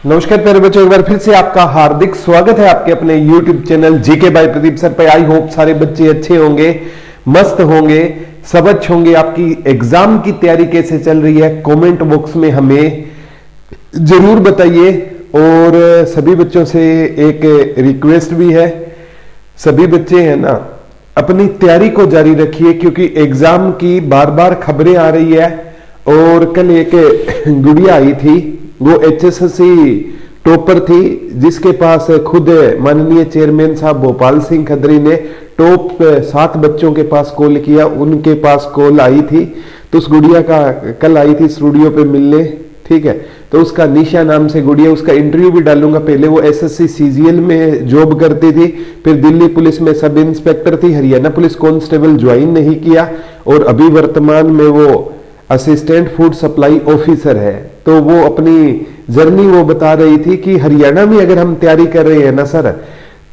नमस्कार प्यारे बच्चों, एक बार फिर से आपका हार्दिक स्वागत है आपके अपने YouTube channel GK by Pradeep sir पे। आई होप सारे बच्चे अच्छे होंगे, मस्त होंगे, सब अच्छे होंगे। आपकी एग्जाम की तैयारी कैसे चल रही है कमेंट बॉक्स में हमें जरूर बताइए। और सभी बच्चों से एक रिक्वेस्ट भी है, सभी बच्चे हैं ना अपनी तैयारी को जारी रखिए, क्योंकि एग्जाम की बार बार खबरें आ रही है। और कल एक गुड़िया आई थी, वो HSSC टॉपर थी, जिसके पास खुद माननीय चेयरमैन साहब भोपाल सिंह खत्री ने टॉप 7 बच्चों के पास कॉल किया, उनके पास कॉल आई थी। तो उस गुड़िया का कल आई थी स्टूडियो पे मिलने, ठीक है। तो उसका निशा नाम से गुड़िया, उसका इंटरव्यू भी डालूंगा। पहले वो SSC CGL में जॉब करती थी, फिर दिल्ली पुलिस में सब इंस्पेक्टर थी, हरियाणा पुलिस कांस्टेबल ज्वाइन नहीं किया, और अभी वर्तमान में वो असिस्टेंट फूड सप्लाई ऑफिसर है। तो वो अपनी जर्नी वो बता रही थी कि हरियाणा में अगर हम तैयारी कर रहे हैं ना सर,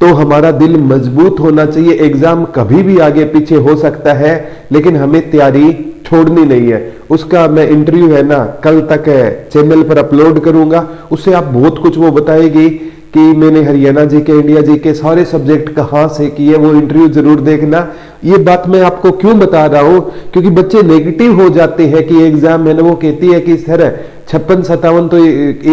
तो हमारा दिल मजबूत होना चाहिए। एग्जाम कभी भी आगे पीछे हो सकता है, लेकिन हमें तैयारी छोड़नी नहीं है। उसका मैं इंटरव्यू है ना कल तक चैनल पर अपलोड करूंगा, उससे आप बहुत कुछ वो बताएगी कि मैंने हरियाणा जी के, इंडिया जी के सारे सब्जेक्ट कहाँ से किए। वो इंटरव्यू जरूर देखना। ये बात मैं आपको क्यों बता रहा हूं, क्योंकि बच्चे नेगेटिव हो जाते हैं कि एग्जाम है ना, वो कहती है कि सर 56-57 तो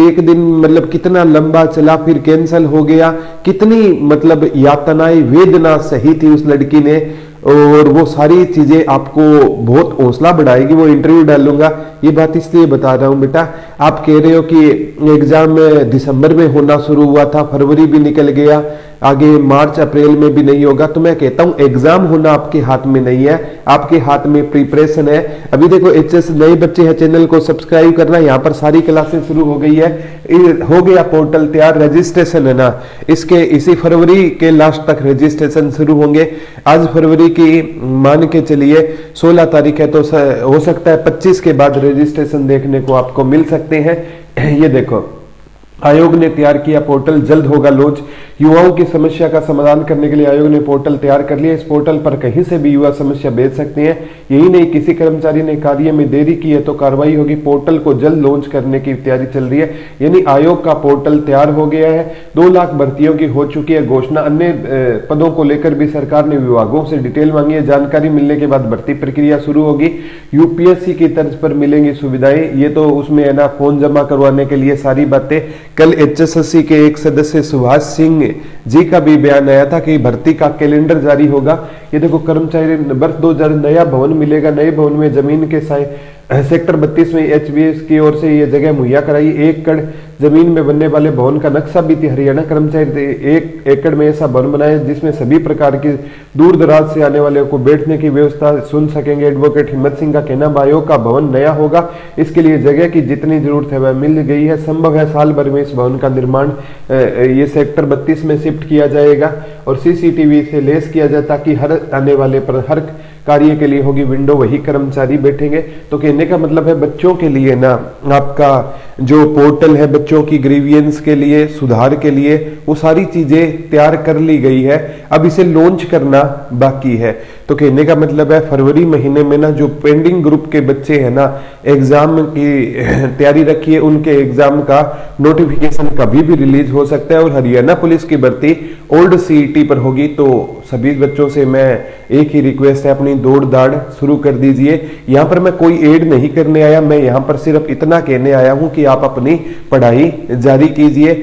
एक दिन मतलब कितना लंबा चला, फिर कैंसिल हो गया, कितनी मतलब यातनाएं वेदना सही थी उस लड़की ने। और वो सारी चीजें आपको बहुत हौसला बढ़ाएगी। वो इंटरव्यू डालूंगा। ये बात इसलिए बता रहा हूं बेटा, आप कह रहे हो कि एग्जाम दिसंबर में होना शुरू हुआ था, फरवरी भी निकल गया, आगे मार्च अप्रैल में भी नहीं होगा। तो मैं कहता हूं एग्जाम होना आपके हाथ में नहीं है, आपके हाथ में प्रिपरेशन है। अभी देखो HS नए बच्चे हैं, चैनल को सब्सक्राइब करना। यहाँ पर सारी क्लासें शुरू हो गई है, हो गया पोर्टल तैयार, रजिस्ट्रेशन है ना इसके इसी फरवरी के लास्ट तक रजिस्ट्रेशन शुरू होंगे। आज फरवरी की मान के चलिए 16 तारीख है, तो हो सकता है 25 के बाद रजिस्ट्रेशन देखने को आपको मिल सकते हैं। ये देखो आयोग ने तैयार किया पोर्टल, जल्द होगा लॉन्च। युवाओं की समस्या का समाधान करने के लिए आयोग ने पोर्टल तैयार कर लिया। इस पोर्टल पर कहीं से भी युवा समस्या भेज सकते हैं। यही नहीं, किसी कर्मचारी ने कार्य में देरी की है तो कार्रवाई होगी। पोर्टल को जल्द लॉन्च करने की तैयारी चल रही है। यानी आयोग का पोर्टल तैयार हो गया है। 2 लाख भर्तियों की हो चुकी है घोषणा। अन्य पदों को लेकर भी सरकार ने विभागों से डिटेल मांगी है। जानकारी मिलने के बाद भर्ती प्रक्रिया शुरू होगी। UPSC की तर्ज पर मिलेंगी सुविधाएं। ये तो उसमें है ना फॉर्म जमा करवाने के लिए सारी बातें। कल HSSC के एक सदस्य सुभाष सिंह जी का भी बयान आया था कि भर्ती का कैलेंडर जारी होगा। ये देखो कर्मचारी वर्ष 2000 नया भवन मिलेगा। नए भवन में जमीन के सेक्टर 32 में HBS की ओर से ये जगह मुहैया कराई। 1 एकड़ जमीन में बनने वाले भवन का नक्शा भी थी। हरियाणा कर्मचारी 1 एकड़ में ऐसा भवन बनाए जिसमें सभी प्रकार की दूर दराज से आने वाले को बैठने की व्यवस्था सुन सकेंगे। एडवोकेट हिम्मत सिंह का कहना, आयोग का भवन नया होगा, इसके लिए जगह की जितनी जरूरत है वह मिल गई है। संभव है साल भर में इस भवन का निर्माण ये सेक्टर 32 में शिफ्ट किया जाएगा और CCTV से लेस किया जाए, ताकि हर आने वाले पर हर कार्य के लिए होगी विंडो, वही कर्मचारी बैठेंगे। तो कहने का मतलब है बच्चों के लिए ना आपका जो पोर्टल है, बच्चों की ग्रीवियंस के लिए, सुधार के लिए, वो सारी चीजें तैयार कर ली गई है। अब इसे लॉन्च करना बाकी है। तो कहने का मतलब है फरवरी महीने में ना जो पेंडिंग ग्रुप के बच्चे हैं ना एग्जाम की तैयारी रखिए, उनके एग्जाम का नोटिफिकेशन कभी भी रिलीज हो सकता है। और हरियाणा पुलिस की भर्ती ओल्ड CET पर होगी। तो सभी बच्चों से मैं एक ही रिक्वेस्ट है, अपनी दौड़ दाड़ शुरू कर दीजिए। यहाँ पर मैं कोई एड नहीं करने आया, मैं यहाँ पर सिर्फ इतना कहने आया हूँ कि आप अपनी पढ़ाई जारी कीजिए।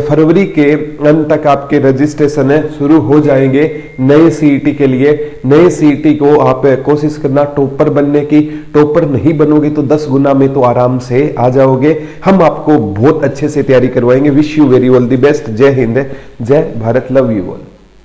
फरवरी के अंत तक आपके रजिस्ट्रेशन शुरू हो जाएंगे नए CET के लिए। नए CET को आप कोशिश करना टॉपर बनने की। टॉपर नहीं बनोगे तो 10 गुना में तो आराम से आ जाओगे। हम आपको बहुत अच्छे से तैयारी करवाएंगे। Wish you very all the best. जय हिंद, जय भारत, लव यू ऑल।